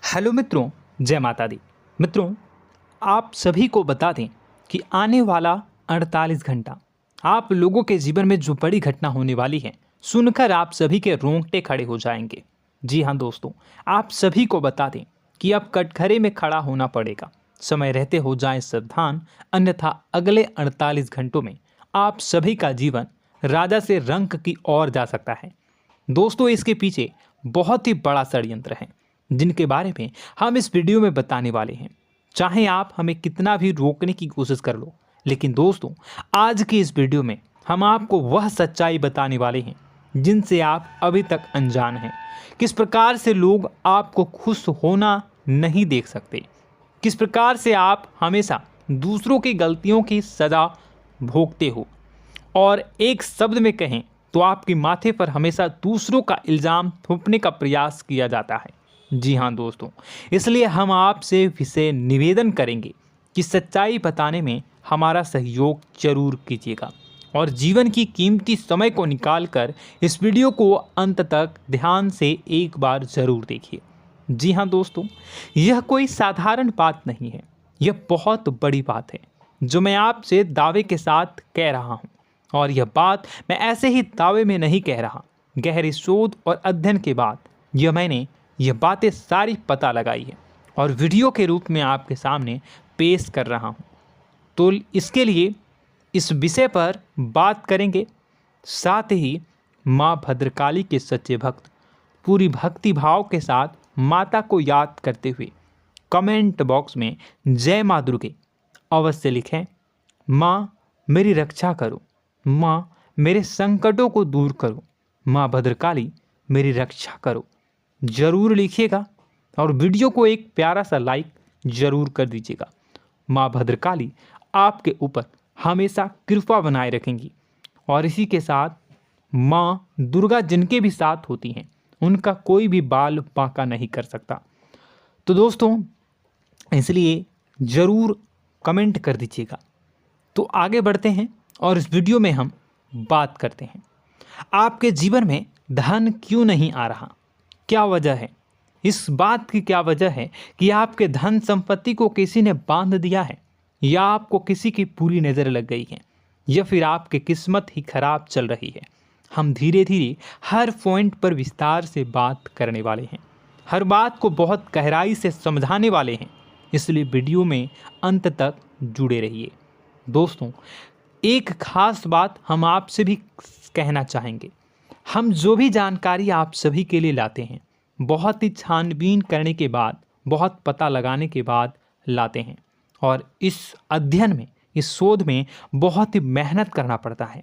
Hello मित्रों, जय माता दी। मित्रों, आप सभी को बता दें कि आने वाला 48 घंटा आप लोगों के जीवन में जो बड़ी घटना होने वाली है, सुनकर आप सभी के रोंगटे खड़े हो जाएंगे। जी हाँ दोस्तों, आप सभी को बता दें कि अब कटघरे में खड़ा होना पड़ेगा। समय रहते हो जाएं सावधान, अन्यथा अगले 48 घंटों में आप सभी का जीवन राजा से रंक की ओर जा सकता है। दोस्तों, इसके पीछे बहुत ही बड़ा षड्यंत्र है जिनके बारे में हम इस वीडियो में बताने वाले हैं। चाहे आप हमें कितना भी रोकने की कोशिश कर लो, लेकिन दोस्तों आज की इस वीडियो में हम आपको वह सच्चाई बताने वाले हैं जिनसे आप अभी तक अनजान हैं। किस प्रकार से लोग आपको खुश होना नहीं देख सकते, किस प्रकार से आप हमेशा दूसरों की गलतियों की सज़ा भोगते हो, और एक शब्द में कहें तो आपके माथे पर हमेशा दूसरों का इल्ज़ाम थोपने का प्रयास किया जाता है। जी हाँ दोस्तों, इसलिए हम आपसे विशेष निवेदन करेंगे कि सच्चाई बताने में हमारा सहयोग जरूर कीजिएगा और जीवन की कीमती समय को निकालकर इस वीडियो को अंत तक ध्यान से एक बार ज़रूर देखिए। जी हाँ दोस्तों, यह कोई साधारण बात नहीं है, यह बहुत बड़ी बात है जो मैं आपसे दावे के साथ कह रहा हूँ। और यह बात मैं ऐसे ही दावे में नहीं कह रहा, गहरी शोध और अध्ययन के बाद मैंने यह बातें सारी पता लगाई है और वीडियो के रूप में आपके सामने पेश कर रहा हूँ। तो इसके लिए इस विषय पर बात करेंगे। साथ ही माँ भद्रकाली के सच्चे भक्त पूरी भक्ति भाव के साथ माता को याद करते हुए कमेंट बॉक्स में जय माँ दुर्गे अवश्य लिखें। माँ मेरी रक्षा करो, माँ मेरे संकटों को दूर करो, माँ भद्रकाली मेरी रक्षा करो, ज़रूर लिखिएगा और वीडियो को एक प्यारा सा लाइक ज़रूर कर दीजिएगा। माँ भद्रकाली आपके ऊपर हमेशा कृपा बनाए रखेंगी और इसी के साथ माँ दुर्गा जिनके भी साथ होती हैं उनका कोई भी बाल बांका नहीं कर सकता। तो दोस्तों, इसलिए ज़रूर कमेंट कर दीजिएगा। तो आगे बढ़ते हैं और इस वीडियो में हम बात करते हैं, आपके जीवन में धन क्यों नहीं आ रहा, क्या वजह है। इस बात की क्या वजह है कि आपके धन संपत्ति को किसी ने बांध दिया है, या आपको किसी की पूरी नज़र लग गई है, या फिर आपकी किस्मत ही खराब चल रही है। हम धीरे धीरे हर पॉइंट पर विस्तार से बात करने वाले हैं, हर बात को बहुत गहराई से समझाने वाले हैं, इसलिए वीडियो में अंत तक जुड़े रहिए। दोस्तों, एक खास बात हम आपसे भी कहना चाहेंगे, हम जो भी जानकारी आप सभी के लिए लाते हैं बहुत ही छानबीन करने के बाद, बहुत पता लगाने के बाद लाते हैं, और इस अध्ययन में, इस शोध में बहुत ही मेहनत करना पड़ता है।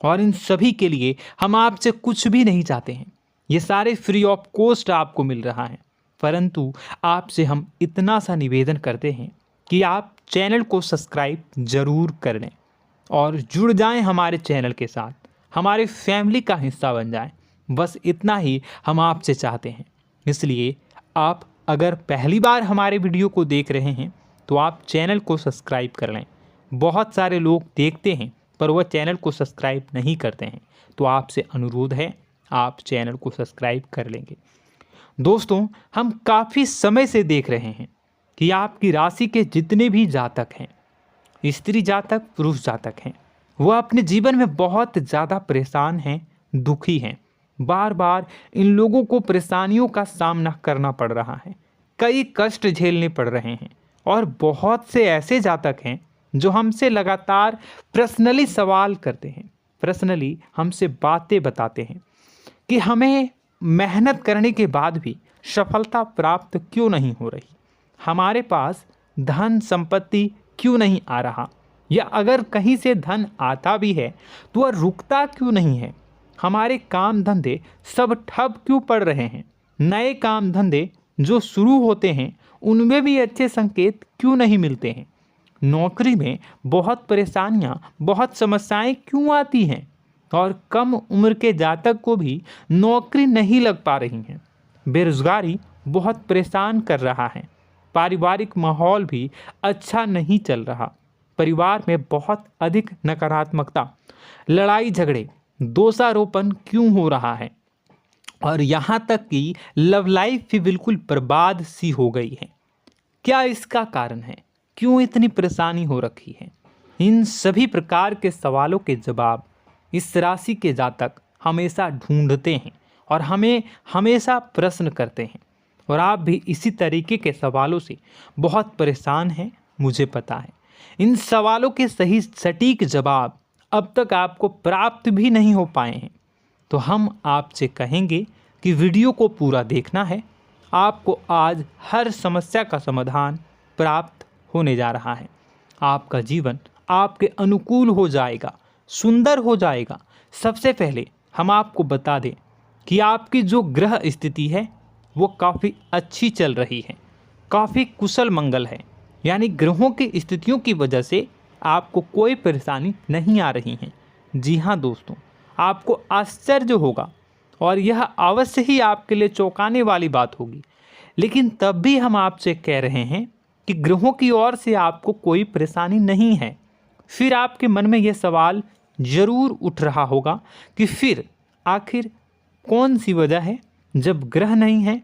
और इन सभी के लिए हम आपसे कुछ भी नहीं चाहते हैं, ये सारे फ्री ऑफ कॉस्ट आपको मिल रहा है। परंतु आपसे हम इतना सा निवेदन करते हैं कि आप चैनल को सब्सक्राइब ज़रूर कर लें और जुड़ जाएं हमारे चैनल के साथ, हमारे फैमिली का हिस्सा बन जाएं। बस इतना ही हम आपसे चाहते हैं। इसलिए आप अगर पहली बार हमारे वीडियो को देख रहे हैं तो आप चैनल को सब्सक्राइब कर लें। बहुत सारे लोग देखते हैं पर वह चैनल को सब्सक्राइब नहीं करते हैं, तो आपसे अनुरोध है आप चैनल को सब्सक्राइब कर लेंगे। दोस्तों, हम काफ़ी समय से देख रहे हैं कि आपकी राशि के जितने भी जातक हैं, स्त्री जातक पुरुष जातक हैं, वह अपने जीवन में बहुत ज़्यादा परेशान हैं, दुखी हैं। बार बार इन लोगों को परेशानियों का सामना करना पड़ रहा है, कई कष्ट झेलने पड़ रहे हैं। और बहुत से ऐसे जातक हैं जो हमसे लगातार पर्सनली सवाल करते हैं, पर्सनली हमसे बातें बताते हैं कि हमें मेहनत करने के बाद भी सफलता प्राप्त क्यों नहीं हो रही, हमारे पास धन संपत्ति क्यों नहीं आ रहा, या अगर कहीं से धन आता भी है तो वह रुकता क्यों नहीं है, हमारे काम धंधे सब ठप क्यों पड़ रहे हैं, नए काम धंधे जो शुरू होते हैं उनमें भी अच्छे संकेत क्यों नहीं मिलते हैं, नौकरी में बहुत परेशानियां, बहुत समस्याएं क्यों आती हैं, और कम उम्र के जातक को भी नौकरी नहीं लग पा रही हैं, बेरोजगारी बहुत परेशान कर रहा है, पारिवारिक माहौल भी अच्छा नहीं चल रहा, परिवार में बहुत अधिक नकारात्मकता, लड़ाई झगड़े, दोषारोपण क्यों हो रहा है, और यहाँ तक कि लव लाइफ भी बिल्कुल बर्बाद सी हो गई है। क्या इसका कारण है? क्यों इतनी परेशानी हो रखी है? इन सभी प्रकार के सवालों के जवाब इस राशि के जातक हमेशा ढूंढते हैं और हमें हमेशा प्रश्न करते हैं। और आप भी इसी तरीके के सवालों से बहुत परेशान हैं, मुझे पता है। इन सवालों के सही सटीक जवाब अब तक आपको प्राप्त भी नहीं हो पाए हैं। तो हम आपसे कहेंगे कि वीडियो को पूरा देखना है। आपको आज हर समस्या का समाधान प्राप्त होने जा रहा है। आपका जीवन आपके अनुकूल हो जाएगा, सुंदर हो जाएगा। सबसे पहले हम आपको बता दें कि आपकी जो ग्रह स्थिति है वो काफ़ी अच्छी चल रही है, काफ़ी कुशल मंगल है। यानी ग्रहों की स्थितियों की वजह से आपको कोई परेशानी नहीं आ रही है। जी हाँ दोस्तों, आपको आश्चर्य होगा और यह अवश्य ही आपके लिए चौंकाने वाली बात होगी। लेकिन तब भी हम आपसे कह रहे हैं कि ग्रहों की ओर से आपको कोई परेशानी नहीं है। फिर आपके मन में यह सवाल जरूर उठ रहा होगा कि फिर आखिर कौन सी वजह है? जब ग्रह नहीं है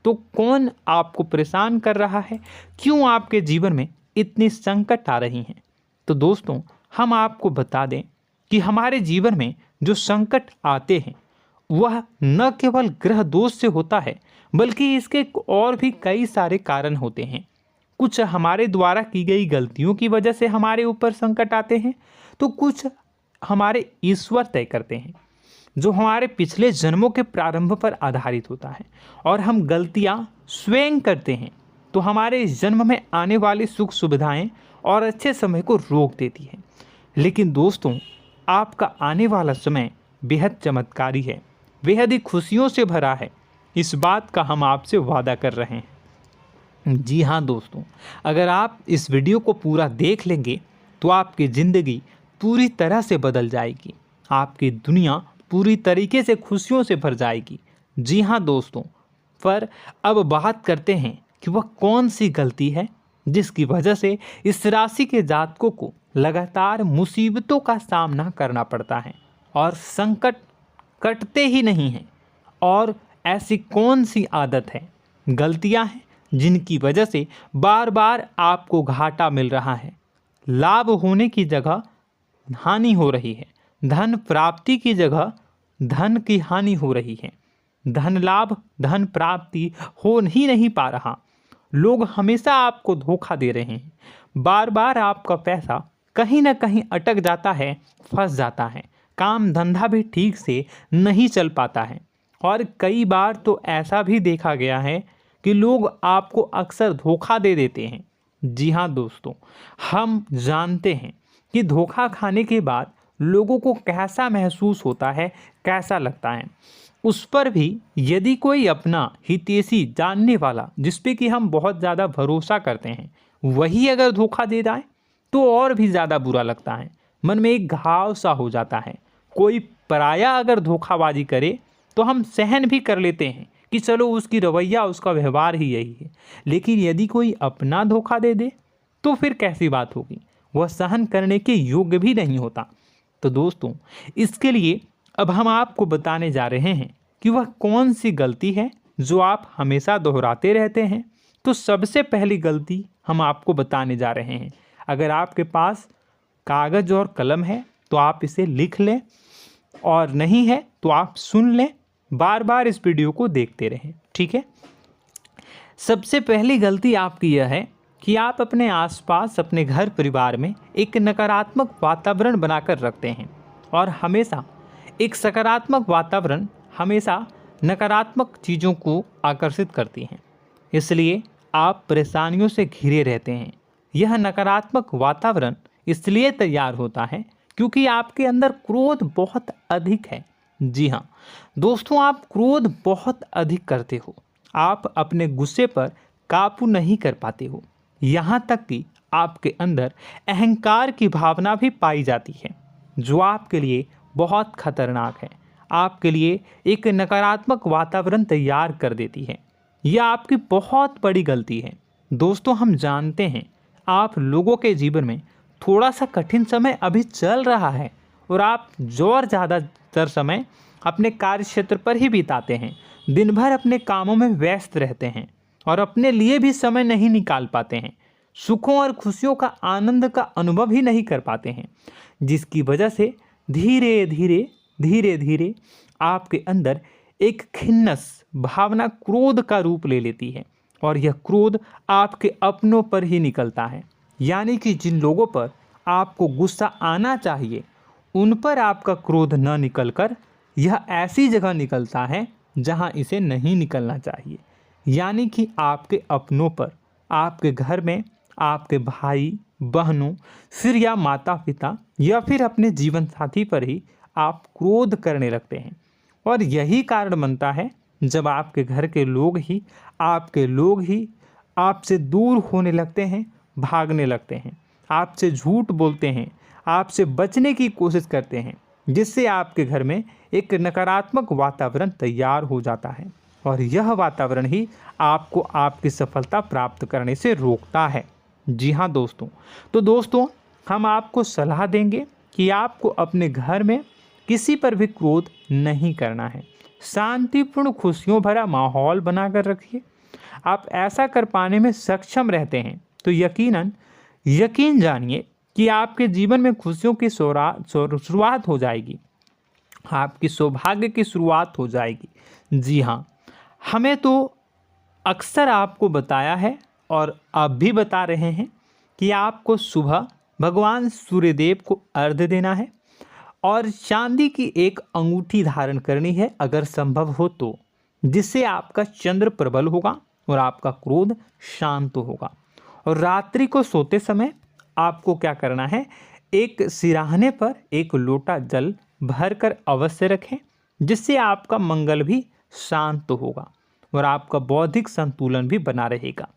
तो कौन आपको परेशान कर रहा है? क्यों आपके जीवन में इतनी संकट आ रही हैं? तो दोस्तों, हम आपको बता दें कि हमारे जीवन में जो संकट आते हैं वह न केवल ग्रह दोष से होता है, बल्कि इसके और भी कई सारे कारण होते हैं। कुछ हमारे द्वारा की गई गलतियों की वजह से हमारे ऊपर संकट आते हैं, तो कुछ हमारे ईश्वर तय करते हैं, जो हमारे पिछले जन्मों के प्रारंभ पर आधारित होता है। और हम गलतियां स्वयं करते हैं तो हमारे इस जन्म में आने वाली सुख सुविधाएं और अच्छे समय को रोक देती है। लेकिन दोस्तों, आपका आने वाला समय बेहद चमत्कारी है, बेहद ही खुशियों से भरा है। इस बात का हम आपसे वादा कर रहे हैं। जी हाँ दोस्तों, अगर आप इस वीडियो को पूरा देख लेंगे तो आपकी ज़िंदगी पूरी तरह से बदल जाएगी, आपकी दुनिया पूरी तरीके से खुशियों से भर जाएगी। जी हाँ दोस्तों, पर अब बात करते हैं कि वह कौन सी गलती है जिसकी वजह से इस राशि के जातकों को लगातार मुसीबतों का सामना करना पड़ता है और संकट कटते ही नहीं हैं। और ऐसी कौन सी आदत है, गलतियां हैं जिनकी वजह से बार बार आपको घाटा मिल रहा है, लाभ होने की जगह हानि हो रही है, धन प्राप्ति की जगह धन की हानि हो रही है, धन लाभ धन प्राप्ति हो ही नहीं पा रहा, लोग हमेशा आपको धोखा दे रहे हैं, बार बार आपका पैसा कहीं ना कहीं अटक जाता है, फंस जाता है, काम धंधा भी ठीक से नहीं चल पाता है। और कई बार तो ऐसा भी देखा गया है कि लोग आपको अक्सर धोखा दे देते हैं। जी हाँ दोस्तों, हम जानते हैं कि धोखा खाने के बाद लोगों को कैसा महसूस होता है, कैसा लगता है। उस पर भी यदि कोई अपना हितैषी जानने वाला, जिस पे कि हम बहुत ज़्यादा भरोसा करते हैं, वही अगर धोखा दे जाए तो और भी ज़्यादा बुरा लगता है, मन में एक घाव सा हो जाता है। कोई पराया अगर धोखाबाजी करे तो हम सहन भी कर लेते हैं कि चलो उसकी रवैया, उसका व्यवहार ही यही है। लेकिन यदि कोई अपना धोखा दे दे तो फिर कैसी बात होगी, वह सहन करने के योग्य भी नहीं होता। तो दोस्तों, इसके लिए अब हम आपको बताने जा रहे हैं कि वह कौन सी गलती है जो आप हमेशा दोहराते रहते हैं। तो सबसे पहली गलती हम आपको बताने जा रहे हैं। अगर आपके पास कागज़ और कलम है तो आप इसे लिख लें, और नहीं है तो आप सुन लें, बार बार इस वीडियो को देखते रहें, ठीक है। सबसे पहली गलती आपकी यह है कि आप अपने आसपास, अपने घर परिवार में एक नकारात्मक वातावरण बनाकर रखते हैं। और हमेशा एक सकारात्मक वातावरण हमेशा नकारात्मक चीज़ों को आकर्षित करती हैं, इसलिए आप परेशानियों से घिरे रहते हैं। यह नकारात्मक वातावरण इसलिए तैयार होता है क्योंकि आपके अंदर क्रोध बहुत अधिक है। जी हाँ दोस्तों, आप क्रोध बहुत अधिक करते हो, आप अपने गुस्से पर काबू नहीं कर पाते हो, यहाँ तक कि आपके अंदर अहंकार की भावना भी पाई जाती है, जो आपके लिए बहुत खतरनाक है, आपके लिए एक नकारात्मक वातावरण तैयार कर देती है। यह आपकी बहुत बड़ी गलती है। दोस्तों, हम जानते हैं आप लोगों के जीवन में थोड़ा सा कठिन समय अभी चल रहा है और आप और ज़्यादा अधिकतर समय अपने कार्य क्षेत्र पर ही बिताते हैं, दिन भर अपने कामों में व्यस्त रहते हैं और अपने लिए भी समय नहीं निकाल पाते हैं, सुखों और खुशियों का आनंद का अनुभव ही नहीं कर पाते हैं, जिसकी वजह से धीरे धीरे आपके अंदर एक खिन्नस भावना क्रोध का रूप ले लेती है और यह क्रोध आपके अपनों पर ही निकलता है। यानी कि जिन लोगों पर आपको गुस्सा आना चाहिए उन पर आपका क्रोध न निकलकर यह ऐसी जगह निकलता है जहां इसे नहीं निकलना चाहिए। यानी कि आपके अपनों पर, आपके घर में आपके भाई बहनों, फिर या माता पिता या फिर अपने जीवन साथी पर ही आप क्रोध करने लगते हैं। और यही कारण बनता है जब आपके घर के लोग ही आपसे दूर होने लगते हैं, भागने लगते हैं, आपसे झूठ बोलते हैं, आपसे बचने की कोशिश करते हैं, जिससे आपके घर में एक नकारात्मक वातावरण तैयार हो जाता है और यह वातावरण ही आपको आपकी सफलता प्राप्त करने से रोकता है। जी हाँ दोस्तों, तो दोस्तों हम आपको सलाह देंगे कि आपको अपने घर में किसी पर भी क्रोध नहीं करना है। शांतिपूर्ण खुशियों भरा माहौल बनाकर रखिए। आप ऐसा कर पाने में सक्षम रहते हैं तो यकीन जानिए कि आपके जीवन में खुशियों की शुरुआत हो जाएगी, आपकी सौभाग्य की शुरुआत हो जाएगी। जी हाँ, हमें तो अक्सर आपको बताया है और अब भी बता रहे हैं कि आपको सुबह भगवान सूर्यदेव को अर्घ्य देना है और चांदी की एक अंगूठी धारण करनी है अगर संभव हो तो, जिससे आपका चंद्र प्रबल होगा और आपका क्रोध शांत होगा। और रात्रि को सोते समय आपको क्या करना है, एक सिराहने पर एक लोटा जल भरकर अवश्य रखें, जिससे आपका मंगल भी शांत होगा और आपका बौद्धिक संतुलन भी बना रहेगा।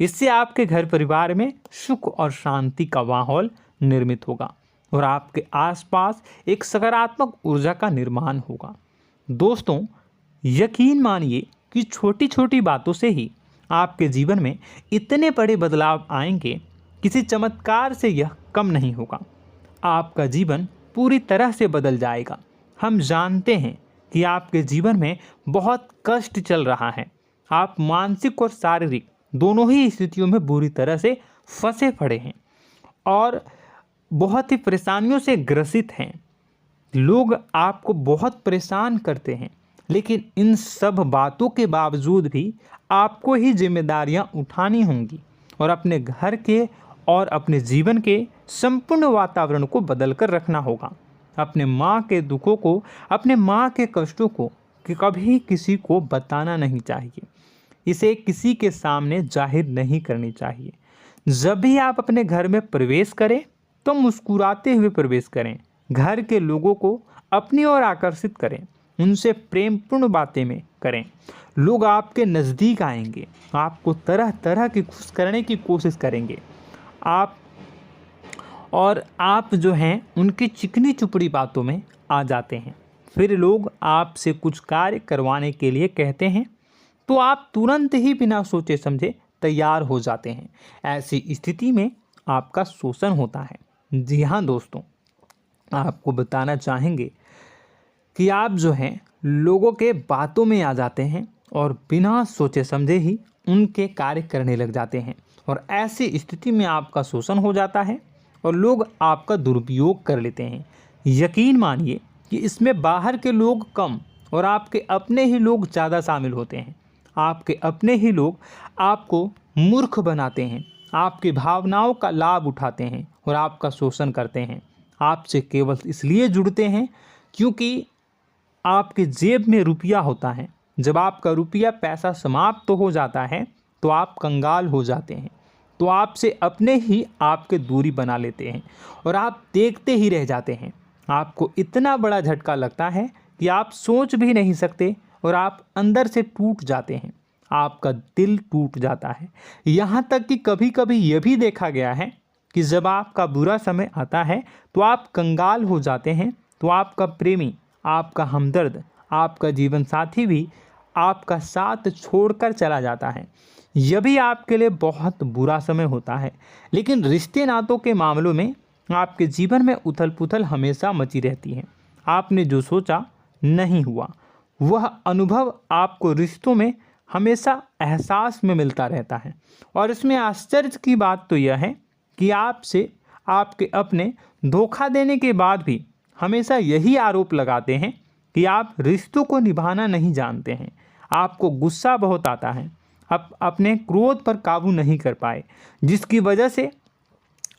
इससे आपके घर परिवार में सुख और शांति का माहौल निर्मित होगा और आपके आसपास एक सकारात्मक ऊर्जा का निर्माण होगा। दोस्तों यकीन मानिए कि छोटी छोटी बातों से ही आपके जीवन में इतने बड़े बदलाव आएंगे, किसी चमत्कार से यह कम नहीं होगा। आपका जीवन पूरी तरह से बदल जाएगा। हम जानते हैं कि आपके जीवन में बहुत कष्ट चल रहा है, आप मानसिक और शारीरिक दोनों ही स्थितियों में बुरी तरह से फंसे पड़े हैं और बहुत ही परेशानियों से ग्रसित हैं। लोग आपको बहुत परेशान करते हैं, लेकिन इन सब बातों के बावजूद भी आपको ही जिम्मेदारियां उठानी होंगी और अपने घर के और अपने जीवन के संपूर्ण वातावरण को बदल कर रखना होगा। अपने माँ के दुखों को, अपने माँ के कष्टों को कभी किसी को बताना नहीं चाहिए, इसे किसी के सामने जाहिर नहीं करनी चाहिए। जब भी आप अपने घर में प्रवेश करें तो मुस्कुराते हुए प्रवेश करें, घर के लोगों को अपनी ओर आकर्षित करें, उनसे प्रेमपूर्ण बातें में करें। लोग आपके नज़दीक आएंगे, आपको तरह तरह की खुश करने की कोशिश करेंगे। आप जो हैं उनकी चिकनी चुपड़ी बातों में आ जाते हैं। फिर लोग आपसे कुछ कार्य करवाने के लिए कहते हैं तो आप तुरंत ही बिना सोचे समझे तैयार हो जाते हैं। ऐसी स्थिति में आपका शोषण होता है। जी हाँ दोस्तों, आपको बताना चाहेंगे कि आप जो हैं लोगों के बातों में आ जाते हैं और बिना सोचे समझे ही उनके कार्य करने लग जाते हैं और ऐसी स्थिति में आपका शोषण हो जाता है और लोग आपका दुरुपयोग कर लेते हैं। यकीन मानिए कि इसमें बाहर के लोग कम और आपके अपने ही लोग ज़्यादा शामिल होते हैं। आपके अपने ही लोग आपको मूर्ख बनाते हैं, आपकी भावनाओं का लाभ उठाते हैं और आपका शोषण करते हैं। आपसे केवल इसलिए जुड़ते हैं क्योंकि आपके जेब में रुपया होता है। जब आपका रुपया पैसा समाप्त हो जाता है तो आप कंगाल हो जाते हैं, तो आपसे अपने ही आपके दूरी बना लेते हैं और आप देखते ही रह जाते हैं। आपको इतना बड़ा झटका लगता है कि आप सोच भी नहीं सकते और आप अंदर से टूट जाते हैं, आपका दिल टूट जाता है। यहाँ तक कि कभी कभी यह भी देखा गया है कि जब आपका बुरा समय आता है तो आप कंगाल हो जाते हैं, तो आपका प्रेमी, आपका हमदर्द, आपका जीवन साथी भी आपका साथ छोड़कर चला जाता है। यह भी आपके लिए बहुत बुरा समय होता है। लेकिन रिश्ते नातों के मामलों में आपके जीवन में उथल पुथल हमेशा मची रहती है। आपने जो सोचा नहीं हुआ। वह अनुभव आपको रिश्तों में हमेशा एहसास में मिलता रहता है। और इसमें आश्चर्य की बात तो यह है कि आपसे आपके अपने धोखा देने के बाद भी हमेशा यही आरोप लगाते हैं कि आप रिश्तों को निभाना नहीं जानते हैं। आपको गुस्सा बहुत आता है, आप अपने क्रोध पर काबू नहीं कर पाए, जिसकी वजह से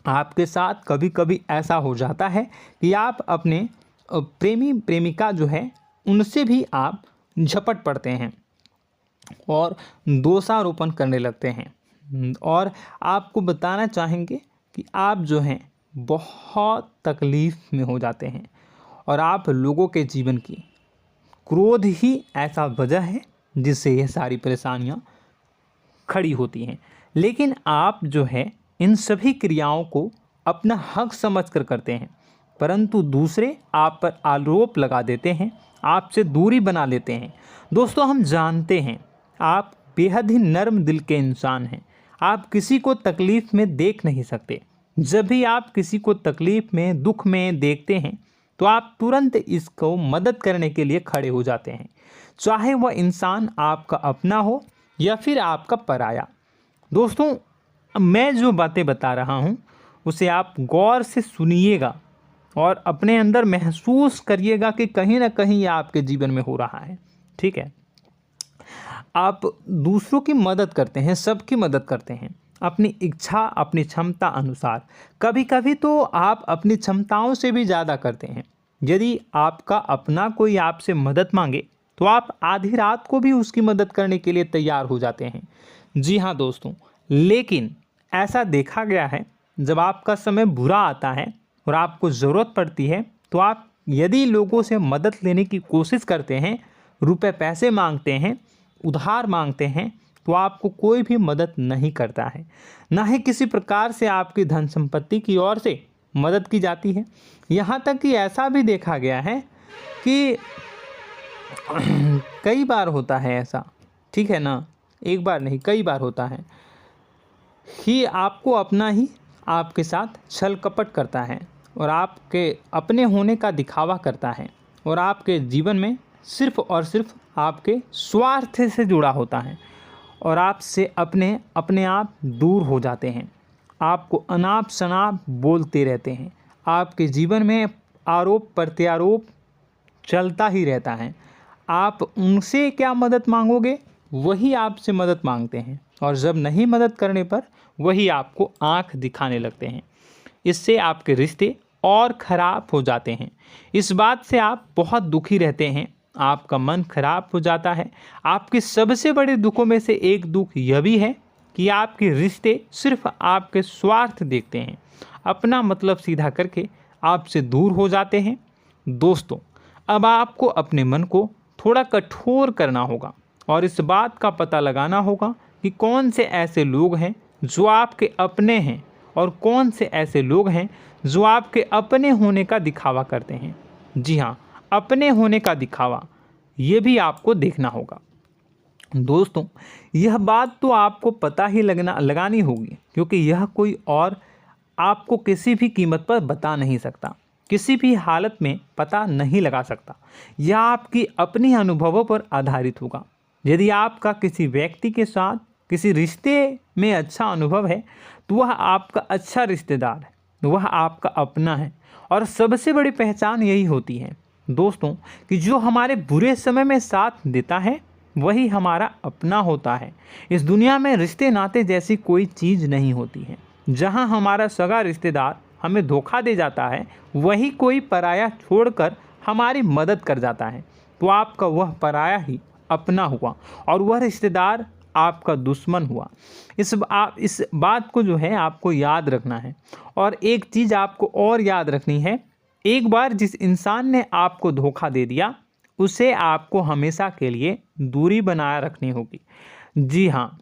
आपके साथ कभी कभी ऐसा हो जाता है कि आप अपने प्रेमी प्रेमिका जो है उनसे भी आप झपट पड़ते हैं और दोषारोपण करने लगते हैं। और आपको बताना चाहेंगे कि आप जो हैं बहुत तकलीफ़ में हो जाते हैं और आप लोगों के जीवन की क्रोध ही ऐसा वजह है जिससे ये सारी परेशानियां खड़ी होती हैं। लेकिन आप जो है इन सभी क्रियाओं को अपना हक समझकर करते हैं, परंतु दूसरे आप पर आरोप लगा देते हैं, आपसे दूरी बना लेते हैं। दोस्तों, हम जानते हैं आप बेहद ही नर्म दिल के इंसान हैं। आप किसी को तकलीफ़ में देख नहीं सकते। जब भी आप किसी को तकलीफ़ में, दुख में देखते हैं तो आप तुरंत इसको मदद करने के लिए खड़े हो जाते हैं, चाहे वह इंसान आपका अपना हो या फिर आपका पराया। दोस्तों, मैं जो बातें बता रहा हूँ उसे आप गौर से सुनिएगा और अपने अंदर महसूस करिएगा कि कहीं ना कहीं ये आपके जीवन में हो रहा है। ठीक है, आप दूसरों की मदद करते हैं, सबकी मदद करते हैं अपनी इच्छा, अपनी क्षमता अनुसार। कभी कभी तो आप अपनी क्षमताओं से भी ज़्यादा करते हैं। यदि आपका अपना कोई आपसे मदद मांगे तो आप आधी रात को भी उसकी मदद करने के लिए तैयार हो जाते हैं। जी हाँ दोस्तों, लेकिन ऐसा देखा गया है जब आपका समय बुरा आता है और आपको ज़रूरत पड़ती है तो आप यदि लोगों से मदद लेने की कोशिश करते हैं, रुपए पैसे मांगते हैं, उधार मांगते हैं, तो आपको कोई भी मदद नहीं करता है। ना ही किसी प्रकार से आपकी धन संपत्ति की ओर से मदद की जाती है। यहाँ तक कि ऐसा भी देखा गया है कि कई बार होता है ऐसा, ठीक है ना, एक बार नहीं कई बार होता है कि आपको अपना ही आपके साथ छल कपट करता है और आपके अपने होने का दिखावा करता है और आपके जीवन में सिर्फ और सिर्फ आपके स्वार्थ से जुड़ा होता है और आपसे अपने आप दूर हो जाते हैं। आपको अनाप शनाप बोलते रहते हैं। आपके जीवन में आरोप प्रत्यारोप चलता ही रहता है। आप उनसे क्या मदद मांगोगे, वही आपसे मदद मांगते हैं और जब नहीं मदद करने पर वही आपको आंख दिखाने लगते हैं। इससे आपके रिश्ते और ख़राब हो जाते हैं। इस बात से आप बहुत दुखी रहते हैं, आपका मन खराब हो जाता है। आपके सबसे बड़े दुखों में से एक दुख यह भी है कि आपके रिश्ते सिर्फ आपके स्वार्थ देखते हैं, अपना मतलब सीधा करके आपसे दूर हो जाते हैं। दोस्तों, अब आपको अपने मन को थोड़ा कठोर करना होगा और इस बात का पता लगाना होगा कि कौन से ऐसे लोग हैं जो आपके अपने हैं और कौन से ऐसे लोग हैं जो आपके अपने होने का दिखावा करते हैं। जी हाँ, अपने होने का दिखावा, ये भी आपको देखना होगा। दोस्तों, यह बात तो आपको पता ही लगानी होगी, क्योंकि यह कोई और आपको किसी भी कीमत पर बता नहीं सकता, किसी भी हालत में पता नहीं लगा सकता। यह आपकी अपनी अनुभवों पर आधारित होगा। यदि आपका किसी व्यक्ति के साथ किसी रिश्ते में अच्छा अनुभव है तो वह आपका अच्छा रिश्तेदार है, वह आपका अपना है। और सबसे बड़ी पहचान यही होती है दोस्तों कि जो हमारे बुरे समय में साथ देता है वही हमारा अपना होता है। इस दुनिया में रिश्ते नाते जैसी कोई चीज़ नहीं होती है। जहां हमारा सगा रिश्तेदार हमें धोखा दे जाता है, वही कोई पराया छोड़कर हमारी मदद कर जाता है, तो आपका वह पराया ही अपना हुआ और वह रिश्तेदार आपका दुश्मन हुआ। इस बात को जो है आपको याद रखना है। और एक चीज़ आपको और याद रखनी है, एक बार जिस इंसान ने आपको धोखा दे दिया उसे आपको हमेशा के लिए दूरी बनाए रखनी होगी। जी हाँ,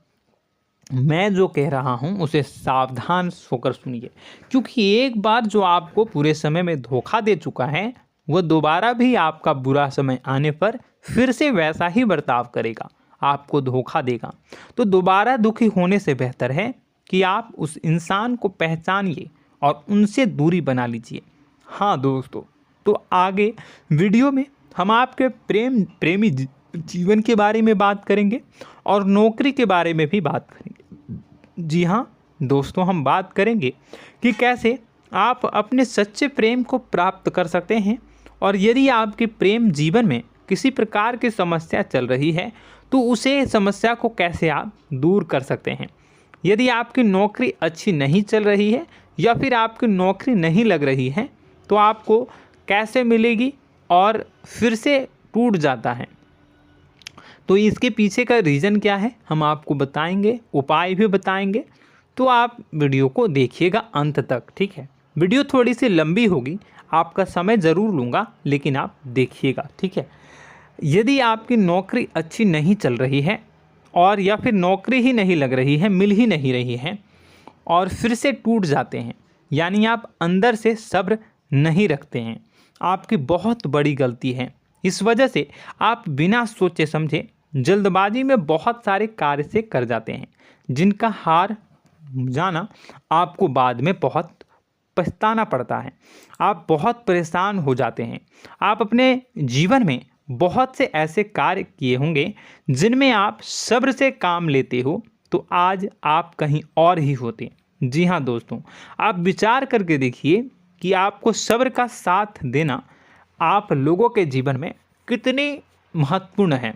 मैं जो कह रहा हूँ उसे सावधान होकर सुनिए, क्योंकि एक बार जो आपको पूरे समय में धोखा दे चुका है वह दोबारा भी आपका बुरा समय आने पर फिर से वैसा ही बर्ताव करेगा, आपको धोखा देगा। तो दोबारा दुखी होने से बेहतर है कि आप उस इंसान को पहचानिए और उनसे दूरी बना लीजिए। हाँ दोस्तों, तो आगे वीडियो में हम आपके प्रेमी जीवन के बारे में बात करेंगे और नौकरी के बारे में भी बात करेंगे। जी हाँ दोस्तों, हम बात करेंगे कि कैसे आप अपने सच्चे प्रेम को प्राप्त कर सकते हैं, और यदि आपके प्रेम जीवन में किसी प्रकार की समस्या चल रही है तो उसे समस्या को कैसे आप दूर कर सकते हैं। यदि आपकी नौकरी अच्छी नहीं चल रही है या फिर आपकी नौकरी नहीं लग रही है तो आपको कैसे मिलेगी और फिर से टूट जाता है, तो इसके पीछे का रीज़न क्या है हम आपको बताएंगे, उपाय भी बताएंगे। तो आप वीडियो को देखिएगा अंत तक, ठीक है। वीडियो थोड़ी सी लंबी होगी, आपका समय ज़रूर लूँगा, लेकिन आप देखिएगा, ठीक है। यदि आपकी नौकरी अच्छी नहीं चल रही है और या फिर नौकरी ही नहीं लग रही है, मिल ही नहीं रही है और फिर से टूट जाते हैं, यानी आप अंदर से सब्र नहीं रखते हैं, आपकी बहुत बड़ी गलती है। इस वजह से आप बिना सोचे समझे जल्दबाजी में बहुत सारे कार्य से कर जाते हैं, जिनका हार जाना आपको बाद में बहुत पछताना पड़ता है। आप बहुत परेशान हो जाते हैं। आप अपने जीवन में बहुत से ऐसे कार्य किए होंगे जिनमें आप सब्र से काम लेते हो, तो आज आप कहीं और ही होते। जी हाँ दोस्तों, आप विचार करके देखिए कि आपको सब्र का साथ देना आप लोगों के जीवन में कितनी महत्वपूर्ण है।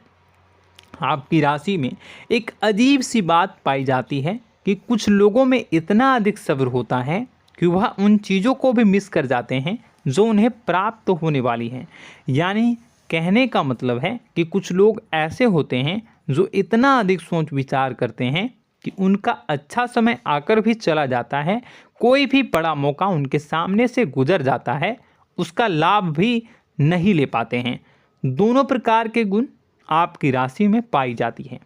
आपकी राशि में एक अजीब सी बात पाई जाती है कि कुछ लोगों में इतना अधिक सब्र होता है कि वह उन चीज़ों को भी मिस कर जाते हैं जो उन्हें प्राप्त होने वाली हैं। यानी कहने का मतलब है कि कुछ लोग ऐसे होते हैं जो इतना अधिक सोच विचार करते हैं कि उनका अच्छा समय आकर भी चला जाता है, कोई भी बड़ा मौका उनके सामने से गुजर जाता है, उसका लाभ भी नहीं ले पाते हैं। दोनों प्रकार के गुण आपकी राशि में पाई जाती हैं।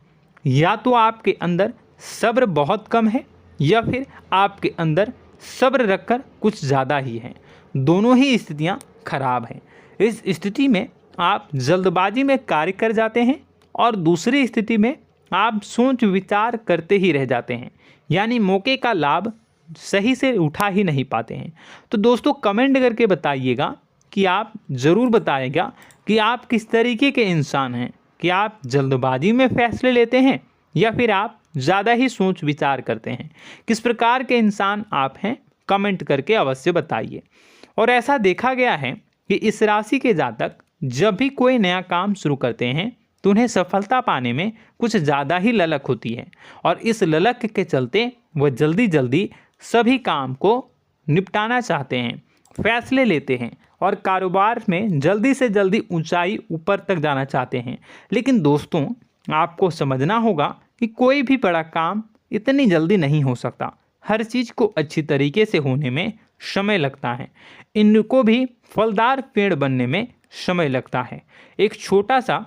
या तो आपके अंदर सब्र बहुत कम है या फिर आपके अंदर सब्र रखकर कुछ ज़्यादा ही है। दोनों ही स्थितियाँ खराब हैं। इस स्थिति में आप जल्दबाजी में कार्य कर जाते हैं और दूसरी स्थिति में आप सोच विचार करते ही रह जाते हैं, यानी मौके का लाभ सही से उठा ही नहीं पाते हैं। तो दोस्तों कमेंट करके बताइएगा कि आप ज़रूर बताइएगा कि आप किस तरीके के इंसान हैं, कि आप जल्दबाजी में फैसले लेते हैं या फिर आप ज़्यादा ही सोच विचार करते हैं। किस प्रकार के इंसान आप हैं, कमेंट करके अवश्य बताइए। और ऐसा देखा गया है कि इस राशि के जातक जब भी कोई नया काम शुरू करते हैं तो उन्हें सफलता पाने में कुछ ज़्यादा ही ललक होती है, और इस ललक के चलते वह जल्दी जल्दी सभी काम को निपटाना चाहते हैं, फैसले लेते हैं और कारोबार में जल्दी से जल्दी ऊंचाई ऊपर तक जाना चाहते हैं। लेकिन दोस्तों आपको समझना होगा कि कोई भी बड़ा काम इतनी जल्दी नहीं हो सकता। हर चीज़ को अच्छी तरीके से होने में समय लगता है। इनको भी फलदार पेड़ बनने में समय लगता है। एक छोटा सा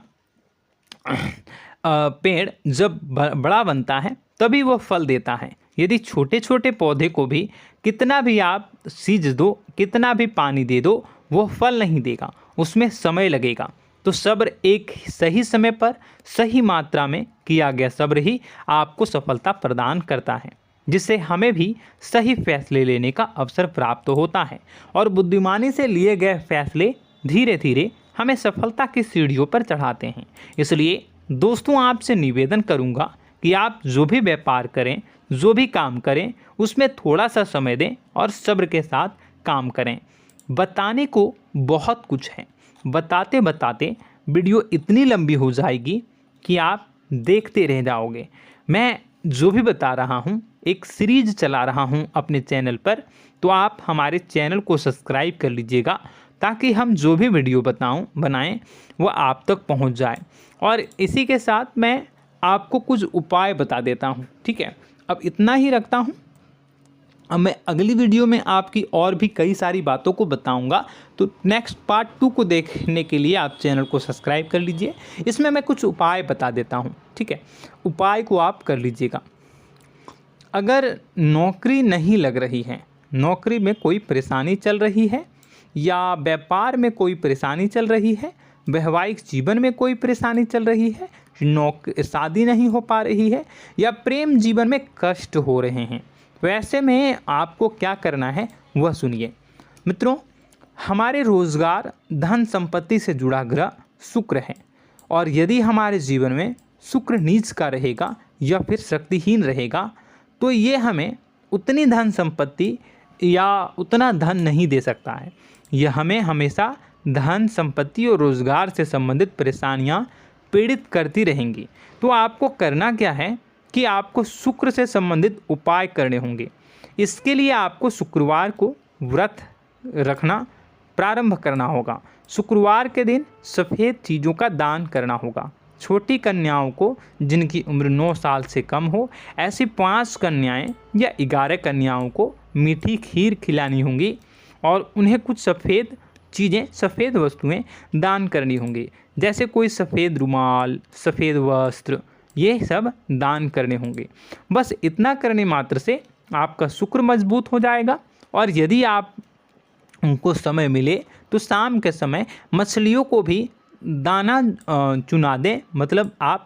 पेड़ जब बड़ा बनता है तभी वो फल देता है। यदि छोटे छोटे पौधे को भी कितना भी आप सींच दो, कितना भी पानी दे दो, वो फल नहीं देगा, उसमें समय लगेगा। तो सब्र एक सही समय पर सही मात्रा में किया गया सब्र ही आपको सफलता प्रदान करता है, जिससे हमें भी सही फैसले लेने का अवसर प्राप्त होता है। और बुद्धिमानी से लिए गए फैसले धीरे धीरे हमें सफलता की सीढ़ियों पर चढ़ाते हैं। इसलिए दोस्तों आपसे निवेदन करूंगा कि आप जो भी व्यापार करें, जो भी काम करें, उसमें थोड़ा सा समय दें और सब्र के साथ काम करें। बताने को बहुत कुछ है, बताते बताते वीडियो इतनी लंबी हो जाएगी कि आप देखते रह जाओगे। मैं जो भी बता रहा हूँ एक सीरीज चला रहा हूँ अपने चैनल पर, तो आप हमारे चैनल को सब्सक्राइब कर लीजिएगा ताकि हम जो भी वीडियो बनाएं वो आप तक पहुँच जाए। और इसी के साथ मैं आपको कुछ उपाय बता देता हूँ, ठीक है। अब इतना ही रखता हूँ। अब मैं अगली वीडियो में आपकी और भी कई सारी बातों को बताऊंगा। तो नेक्स्ट पार्ट 2 को देखने के लिए आप चैनल को सब्सक्राइब कर लीजिए। इसमें मैं कुछ उपाय बता देता हूं, ठीक है। उपाय को आप कर लीजिएगा। अगर नौकरी नहीं लग रही है, नौकरी में कोई परेशानी चल रही है, या व्यापार में कोई परेशानी चल रही है, वैवाहिक जीवन में कोई परेशानी चल रही है, शादी नहीं हो पा रही है, या प्रेम जीवन में कष्ट हो रहे हैं, वैसे में आपको क्या करना है वह सुनिए। मित्रों, हमारे रोजगार धन संपत्ति से जुड़ा ग्रह शुक्र है, और यदि हमारे जीवन में शुक्र नीच का रहेगा या फिर शक्तिहीन रहेगा तो ये हमें उतनी धन संपत्ति या उतना धन नहीं दे सकता है। यह हमें हमेशा धन संपत्ति और रोजगार से संबंधित परेशानियां पीड़ित करती रहेंगी। तो आपको करना क्या है कि आपको शुक्र से संबंधित उपाय करने होंगे। इसके लिए आपको शुक्रवार को व्रत रखना प्रारंभ करना होगा। शुक्रवार के दिन सफ़ेद चीज़ों का दान करना होगा। छोटी कन्याओं को जिनकी उम्र 9 साल से कम हो, ऐसी 5 कन्याएं या 11 कन्याओं को मीठी खीर खिलानी होंगी और उन्हें कुछ सफ़ेद चीज़ें, सफ़ेद वस्तुएं दान करनी होंगी, जैसे कोई सफ़ेद रुमाल, सफ़ेद वस्त्र, ये सब दान करने होंगे। बस इतना करने मात्र से आपका शुक्र मजबूत हो जाएगा। और यदि आप उनको समय मिले तो शाम के समय मछलियों को भी दाना चुना दें, मतलब आप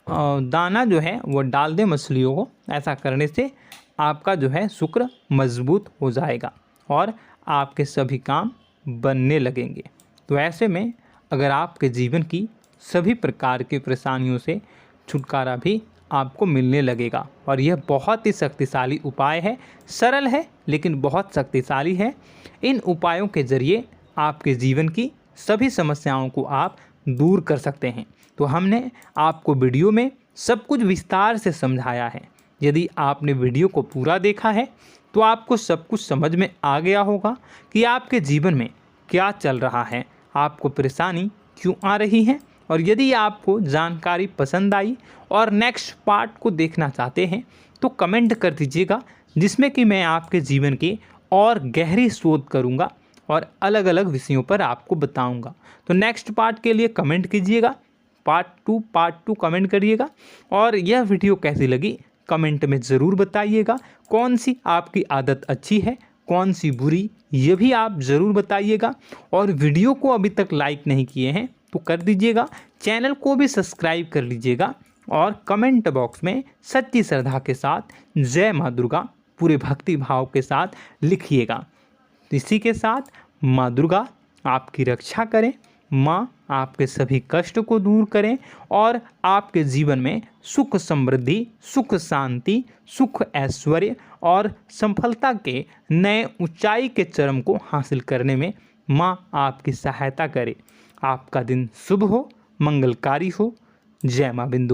दाना जो है वो डाल दें मछलियों को। ऐसा करने से आपका जो है शुक्र मजबूत हो जाएगा और आपके सभी काम बनने लगेंगे। तो ऐसे में अगर आपके जीवन की सभी प्रकार की परेशानियों से छुटकारा भी आपको मिलने लगेगा। और यह बहुत ही शक्तिशाली उपाय है, सरल है लेकिन बहुत शक्तिशाली है। इन उपायों के ज़रिए आपके जीवन की सभी समस्याओं को आप दूर कर सकते हैं। तो हमने आपको वीडियो में सब कुछ विस्तार से समझाया है। यदि आपने वीडियो को पूरा देखा है तो आपको सब कुछ समझ में आ गया होगा कि आपके जीवन में क्या चल रहा है, आपको परेशानी क्यों आ रही है। और यदि आपको जानकारी पसंद आई और नेक्स्ट पार्ट को देखना चाहते हैं तो कमेंट कर दीजिएगा, जिसमें कि मैं आपके जीवन की और गहरी शोध करूंगा और अलग अलग विषयों पर आपको बताऊंगा। तो नेक्स्ट पार्ट के लिए कमेंट कीजिएगा, पार्ट टू कमेंट करिएगा। और यह वीडियो कैसी लगी कमेंट में ज़रूर बताइएगा। कौन सी आपकी आदत अच्छी है, कौन सी बुरी, ये भी आप ज़रूर बताइएगा। और वीडियो को अभी तक लाइक नहीं किए हैं तो कर दीजिएगा, चैनल को भी सब्सक्राइब कर लीजिएगा और कमेंट बॉक्स में सच्ची श्रद्धा के साथ जय माँ दुर्गा पूरे भक्ति भाव के साथ लिखिएगा। इसी के साथ माँ दुर्गा आपकी रक्षा करें, माँ आपके सभी कष्ट को दूर करें और आपके जीवन में सुख समृद्धि, सुख शांति, सुख ऐश्वर्य और सफलता के नए ऊंचाई के चरम को हासिल करने में माँ आपकी सहायता करे। आपका दिन शुभ हो, मंगलकारी हो। जय माँ बिंदु।